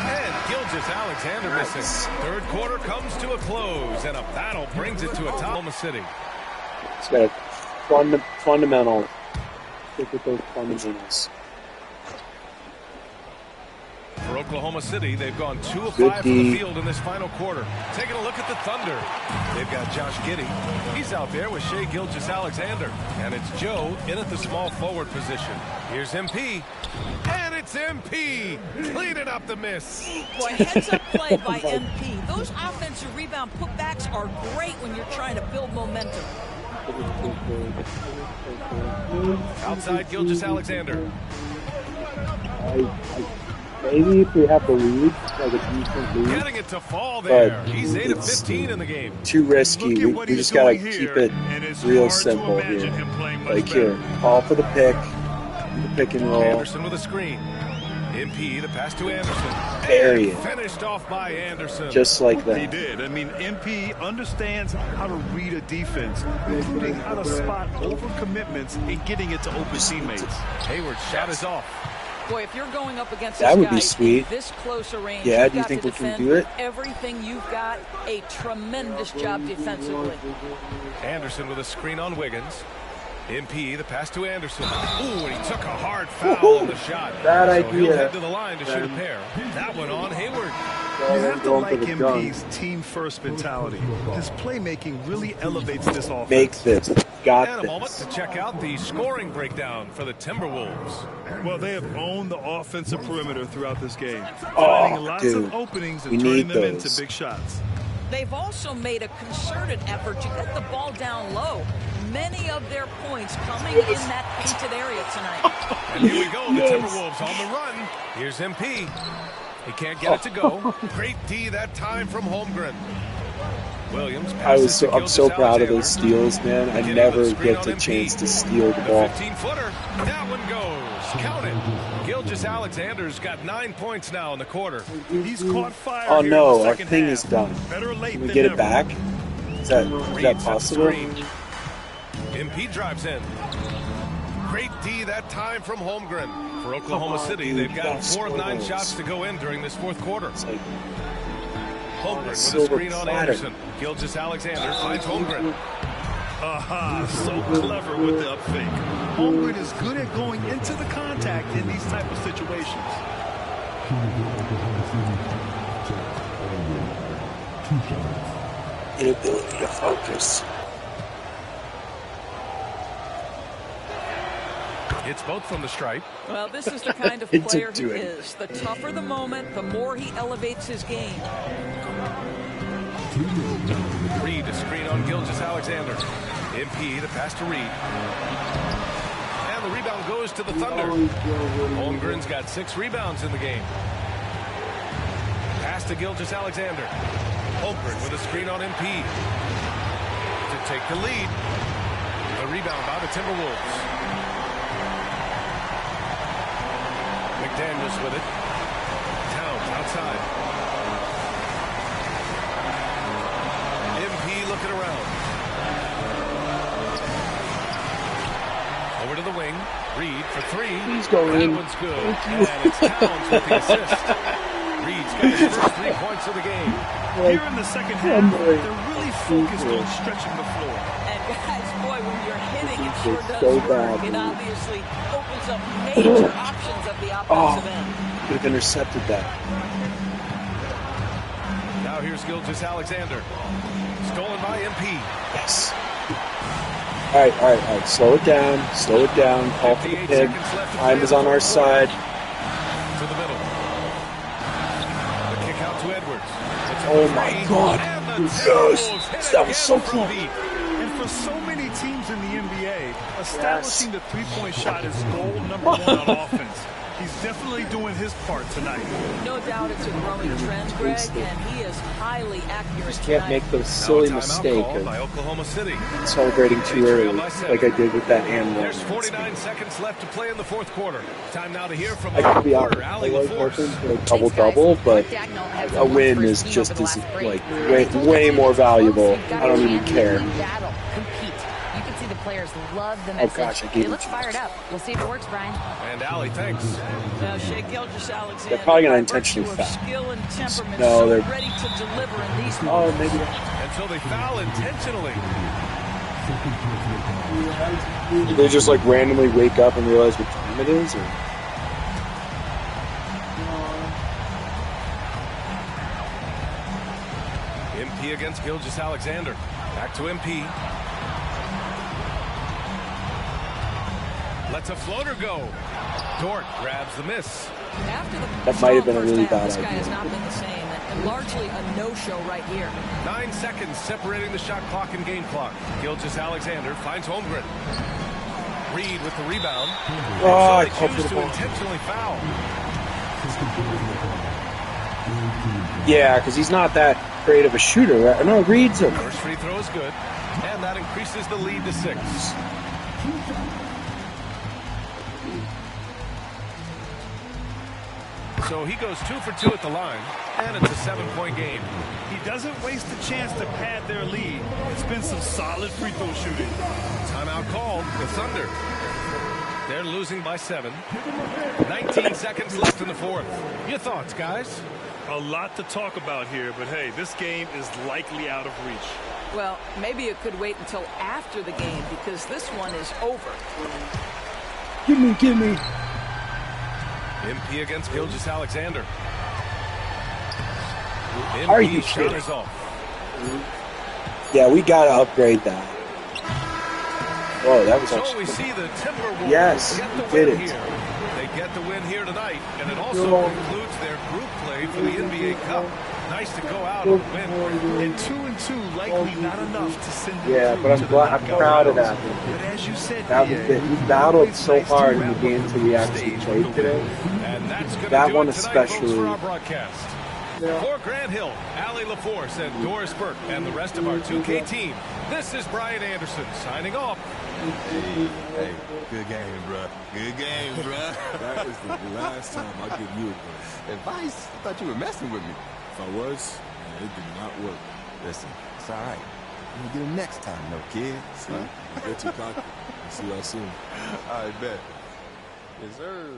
[SPEAKER 8] And Gilgeous Alexander missing. Third quarter comes to a close, and a battle brings it to a Oklahoma City.
[SPEAKER 3] It's got a fundamental. Stick with those fundamentals.
[SPEAKER 8] For Oklahoma City, they've gone 2 of 5 from the field in this final quarter. Taking a look at the Thunder. They've got Josh Giddey. He's out there with Shai Gilgeous-Alexander. And it's Joe in at the small forward position. Here's MP. And it's MP. Cleaning up the miss.
[SPEAKER 10] Boy, heads-up play by MP. Those offensive rebound putbacks are great when you're trying to build momentum.
[SPEAKER 8] Outside Gilgeous-Alexander.
[SPEAKER 3] Maybe if we have the lead, like a decent lead.
[SPEAKER 8] Getting it to fall there. He's 8 of 15 in the game.
[SPEAKER 3] Too risky. We just gotta keep it real simple here. Like here, call for the pick and roll.
[SPEAKER 8] Anderson with a screen. MP, the pass to Anderson.
[SPEAKER 3] Bury it.
[SPEAKER 8] Finished off by Anderson.
[SPEAKER 3] Just like that.
[SPEAKER 9] He did. I mean, MP understands how to read a defense, including how to spot overcommitments and getting it to open teammates.
[SPEAKER 8] Hayward's shot is off.
[SPEAKER 10] Boy, if you're going up against
[SPEAKER 3] that
[SPEAKER 10] this
[SPEAKER 3] would
[SPEAKER 10] guy
[SPEAKER 3] be sweet.
[SPEAKER 10] In this close a range,
[SPEAKER 3] yeah, do you think we can do it?
[SPEAKER 10] Everything you've got, a tremendous job defensively.
[SPEAKER 8] Anderson with a screen on Wiggins. MP, the pass to Anderson. Ooh, and he took a hard foul on the shot.
[SPEAKER 3] Bad
[SPEAKER 8] so
[SPEAKER 3] idea.
[SPEAKER 8] He'll head to the line to shoot a pair. That one on Hayward.
[SPEAKER 9] You have to like MP's team-first mentality. His playmaking really elevates this offense.
[SPEAKER 3] Make this. Got
[SPEAKER 8] and a moment to check out the scoring breakdown for the Timberwolves.
[SPEAKER 9] Well, they have owned the offensive perimeter throughout this game,
[SPEAKER 3] dude.
[SPEAKER 9] finding lots of openings and turning them into big shots.
[SPEAKER 10] They've also made a concerted effort to get the ball down low. Many of their points coming in that painted area tonight.
[SPEAKER 8] And here we go, the Timberwolves on the run. Here's MP. He can't get it to go. Great D that time from Holmgren. Williams
[SPEAKER 3] I'm so proud of those steals, man. I never get the chance to steal the ball.
[SPEAKER 8] 15-footer. That one goes. Count it. Gilgeous-Alexander's got 9 points now in the quarter.
[SPEAKER 9] He's caught fire.
[SPEAKER 3] Oh no, our
[SPEAKER 9] thing
[SPEAKER 3] half. Is done. Can we get it back? Is that possible?
[SPEAKER 8] MP drives in. Great D that time from Holmgren. For Oklahoma City, they've got 4 of 9 shots to go in during this fourth quarter. Holmgren with a screen on Anderson. Gilgeous-Alexander finds Holmgren.
[SPEAKER 9] Aha, so clever with the up fake. Holmgren is good at going into the contact in these type of situations.
[SPEAKER 3] Inability to focus.
[SPEAKER 8] It's both from the stripe.
[SPEAKER 10] Well, this is the kind of player he is. The tougher the moment, the more he elevates his game.
[SPEAKER 8] Reed, a screen on Gilgeous-Alexander. MP, the pass to Reed. And the rebound goes to the Thunder. Holmgren's got 6 rebounds in the game. Pass to Gilgeous-Alexander. Holmgren with a screen on MP. To take the lead. The rebound by the Timberwolves. McDaniels with it. Towns outside. MP looking around. Over to the wing. Reed for 3.
[SPEAKER 3] He's going in.
[SPEAKER 8] That one's good. And it's Towns with the assist. Reed's got his first 3 points of the game.
[SPEAKER 9] Here in the second half, they're really focused on stretching the floor.
[SPEAKER 10] And guys, boy, when you're hitting, it sure does work. It obviously opens up major options of the offensive end.
[SPEAKER 3] Could have intercepted that.
[SPEAKER 8] Now here's Gilgeous-Alexander. Stolen by MP.
[SPEAKER 3] Yes. All right. Slow it down. Call for the pick. Time is on our side.
[SPEAKER 8] To the middle. The kick out to Edwards.
[SPEAKER 3] Oh my God. Yes. That was so cool.
[SPEAKER 9] And for so many teams in the NBA, establishing the three-point shot is goal number 1 on offense. He's definitely doing his part tonight.
[SPEAKER 10] No doubt it's a growing trend, Greg, and he is highly accurate.
[SPEAKER 3] Just can't make the silly mistake of
[SPEAKER 8] by Oklahoma City.
[SPEAKER 3] celebrating too early, like I did with that and one.
[SPEAKER 8] There's 49 seconds left to play in the fourth quarter. Time now to hear from
[SPEAKER 3] I could be out. I like working for a double-double, but a win is just as way more valuable. I don't even care.
[SPEAKER 11] Players love the message.
[SPEAKER 3] Oh gosh, I gave
[SPEAKER 11] it looks fired up. We'll see if it works, Brian.
[SPEAKER 8] And Allie, thanks.
[SPEAKER 10] Now, Shai Gilgeous-Alexander,
[SPEAKER 3] they're probably going to intentionally foul.
[SPEAKER 10] Skill and temperament,
[SPEAKER 3] no, they're
[SPEAKER 10] ready to deliver in these
[SPEAKER 3] moments. Maybe.
[SPEAKER 8] Until they foul intentionally.
[SPEAKER 3] They just like randomly wake up and realize what time it is, or
[SPEAKER 8] MP against Gilgeous-Alexander. Back to MP. Lets a floater go. Dort grabs the miss.
[SPEAKER 10] After the
[SPEAKER 3] that might have been a really bad
[SPEAKER 10] this guy
[SPEAKER 3] idea.
[SPEAKER 10] has not been the same, and largely a no-show right here.
[SPEAKER 8] 9 seconds separating the shot clock and game clock. Gilgeous-Alexander finds Holmgren. Reed with the rebound.
[SPEAKER 3] Oh,
[SPEAKER 8] so they choose to intentionally foul.
[SPEAKER 3] Yeah, because he's not that great of a shooter. Right? No, Reed's a
[SPEAKER 8] First free throw is good, and that increases the lead to 6. So he goes 2 for 2 at the line, and it's a 7-point game.
[SPEAKER 9] He doesn't waste a chance to pad their lead. It's been some solid free throw shooting.
[SPEAKER 8] Timeout called. The Thunder. They're losing by 7. 19 seconds left in the fourth. Your thoughts, guys?
[SPEAKER 9] A lot to talk about here, but hey, this game is likely out of reach.
[SPEAKER 10] Well, maybe it could wait until after the game because this one is over.
[SPEAKER 3] Give me.
[SPEAKER 8] MP against Gilgeous-Alexander.
[SPEAKER 3] Are you
[SPEAKER 8] shot
[SPEAKER 3] kidding?
[SPEAKER 8] is off.
[SPEAKER 3] Yeah, we gotta upgrade that. Oh, that was
[SPEAKER 8] So
[SPEAKER 3] actually.
[SPEAKER 8] we see the Timberwolves
[SPEAKER 3] Yes,
[SPEAKER 8] get the
[SPEAKER 3] we did
[SPEAKER 8] win
[SPEAKER 3] it.
[SPEAKER 8] here. They get the win here tonight, and it also concludes their group play for the NBA Cup. Nice to go out and win.
[SPEAKER 9] And 2-2 likely not enough to send them
[SPEAKER 3] Yeah,
[SPEAKER 9] through
[SPEAKER 3] but
[SPEAKER 9] to
[SPEAKER 3] I'm
[SPEAKER 9] the
[SPEAKER 3] glad. I'm
[SPEAKER 9] knockout
[SPEAKER 3] proud of
[SPEAKER 9] rounds.
[SPEAKER 3] that.
[SPEAKER 9] But as you said,
[SPEAKER 3] That was it. We battled so hard in the games that we actually played today.
[SPEAKER 8] And that's going to
[SPEAKER 3] That
[SPEAKER 8] do
[SPEAKER 3] one
[SPEAKER 8] it tonight, folks,
[SPEAKER 3] especially.
[SPEAKER 8] for our broadcast. For Grant Hill, Allie LaForce, and Doris Burke, and the rest of our 2K team, this is Brian Anderson signing off.
[SPEAKER 6] Hey, good game, bro. Good game, bro.
[SPEAKER 7] That is the last time I give you advice.
[SPEAKER 6] Advice? I thought you were messing with me.
[SPEAKER 7] If I was, man, it did not work.
[SPEAKER 6] Listen, it's all right. We'll get him next time, no kid.
[SPEAKER 7] See, you get too cocky. I'll see y'all soon.
[SPEAKER 6] All right, bet. Yes, sir.